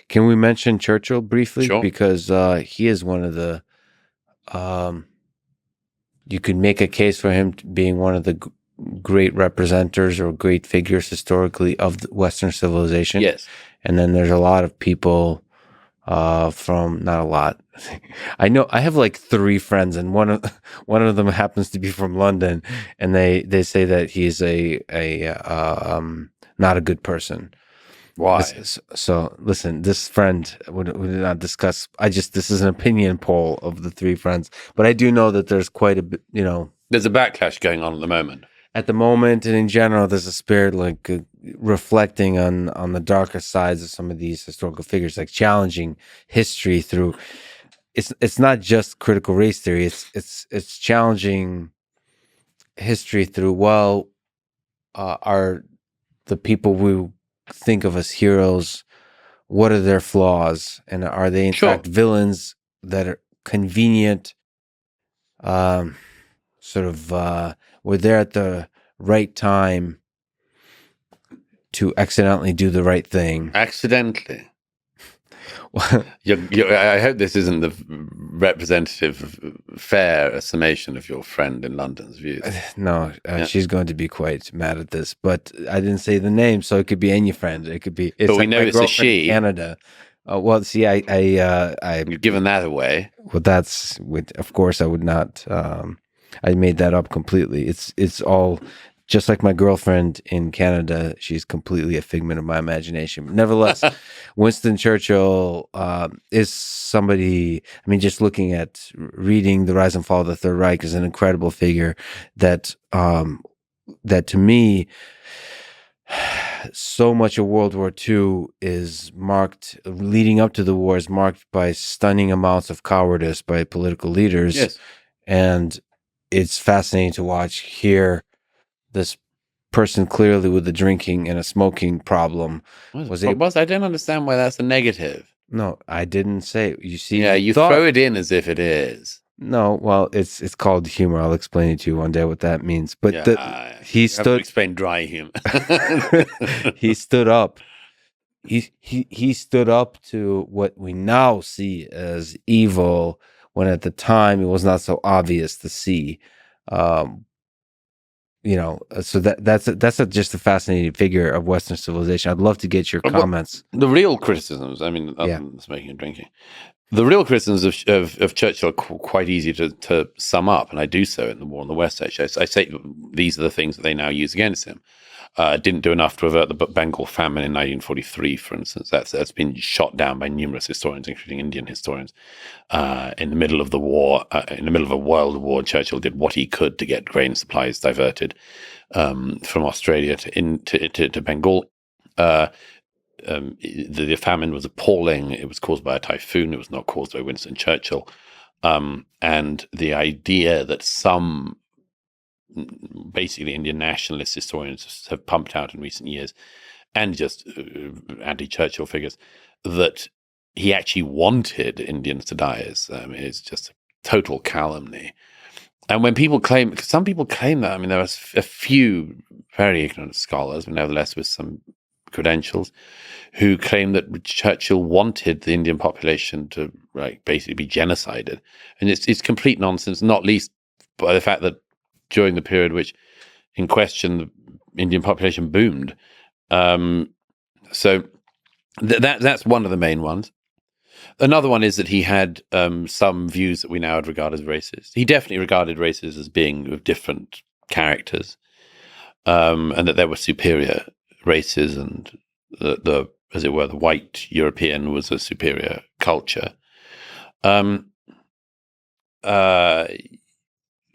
Can we mention Churchill briefly? Sure. Because he is one of the. You could make a case for him being one of the great representatives or great figures historically of the Western civilization. Yes. And then there's a lot of people from, not a lot. I know I have like 3 friends, and one of them happens to be from London, and they say that he's a not a good person. Why? So listen, this friend would not discuss. This is an opinion poll of the 3 friends, but I do know that there's quite a bit. There's a backlash going on at the moment. At the moment, and in general, there's a spirit like reflecting on the darker sides of some of these historical figures, like challenging history through. It's not just critical race theory. It's challenging history through. Are the people we think of as heroes, what are their flaws, and are they in fact villains that are convenient, were there at the right time to accidentally do the right thing? Accidentally. I hope this isn't the representative, fair summation of your friend in London's views. No, she's going to be quite mad at this, but I didn't say the name, so it could be any friend. It could be. But we know it's a she. In Canada. Well, see, You've given that away. Well, of course, I would not. I made that up completely. It's all. Just like my girlfriend in Canada, she's completely a figment of my imagination. Nevertheless, Winston Churchill is somebody, I mean, just looking at reading The Rise and Fall of the Third Reich is an incredible figure that to me, so much of World War II is marked, leading up to the war, is marked by stunning amounts of cowardice by political leaders. Yes. And it's fascinating to watch here. This person clearly with a drinking and a smoking problem I don't understand why that's a negative. No, I didn't say. You see, yeah, you throw it in as if it is. No, well, it's called humor. I'll explain it to you one day what that means. But he stood. Explain dry humor. He stood up. He stood up to what we now see as evil, when at the time it was not so obvious to see. So that's just a fascinating figure of Western civilization. I'd love to get your comments. The real criticisms, I mean, smoking and drinking, the real criticisms of Churchill are quite easy to sum up, and I do so in The War on the West. Actually, I say these are the things that they now use against him. Didn't do enough to avert the Bengal famine in 1943, for instance. That's been shot down by numerous historians, including Indian historians. In the middle of the war, in the middle of a world war, Churchill did what he could to get grain supplies diverted from Australia to Bengal. The famine was appalling. It was caused by a typhoon. It was not caused by Winston Churchill. And the idea that some basically Indian nationalist historians have pumped out in recent years, and just anti-Churchill figures, that he actually wanted Indians to die is just a total calumny. And when people claim, because some people claim that, I mean, there are a few very ignorant scholars, but nevertheless with some credentials, who claim that Churchill wanted the Indian population to basically be genocided. And it's complete nonsense, not least by the fact that during the period which in question, the Indian population boomed. So that's one of the main ones. Another one is that he had some views that we now would regard as racist. He definitely regarded races as being of different characters, and that there were superior races, and the as it were, the white European was a superior culture.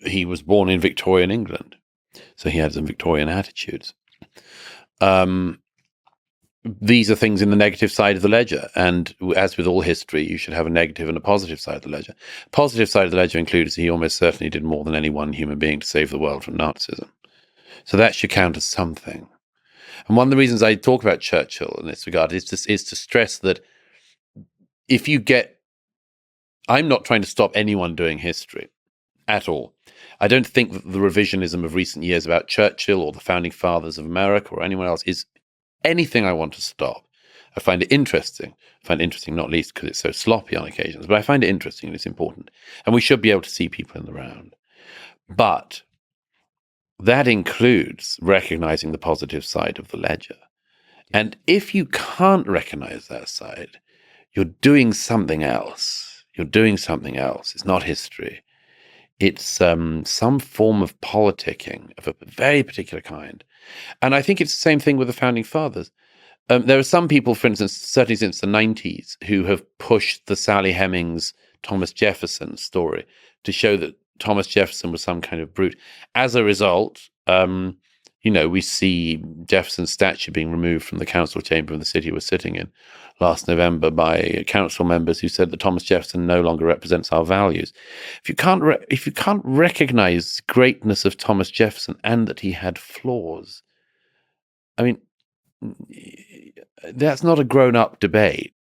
He was born in Victorian England, so he had some Victorian attitudes. These are things in the negative side of the ledger, and as with all history, you should have a negative and a positive side of the ledger. Positive side of the ledger includes he almost certainly did more than any one human being to save the world from Nazism. So that should count as something. And one of the reasons I talk about Churchill in this regard is to stress that if you get... I'm not trying to stop anyone doing history at all. I don't think that the revisionism of recent years about Churchill or the founding fathers of America or anyone else is anything I want to stop. I find it interesting. I find it interesting not least because it's so sloppy on occasions, but I find it interesting and it's important. And we should be able to see people in the round. But that includes recognizing the positive side of the ledger. And if you can't recognize that side, you're doing something else. You're doing something else. It's not history. It's some form of politicking of a very particular kind. And I think it's the same thing with the Founding Fathers. There are some people, for instance, certainly since the 90s, who have pushed the Sally Hemings, Thomas Jefferson story to show that Thomas Jefferson was some kind of brute. As a result, we see Jefferson's statue being removed from the council chamber of the city we're sitting in last November by council members who said that Thomas Jefferson no longer represents our values. If you can't recognize greatness of Thomas Jefferson and that he had flaws, I mean, that's not a grown-up debate.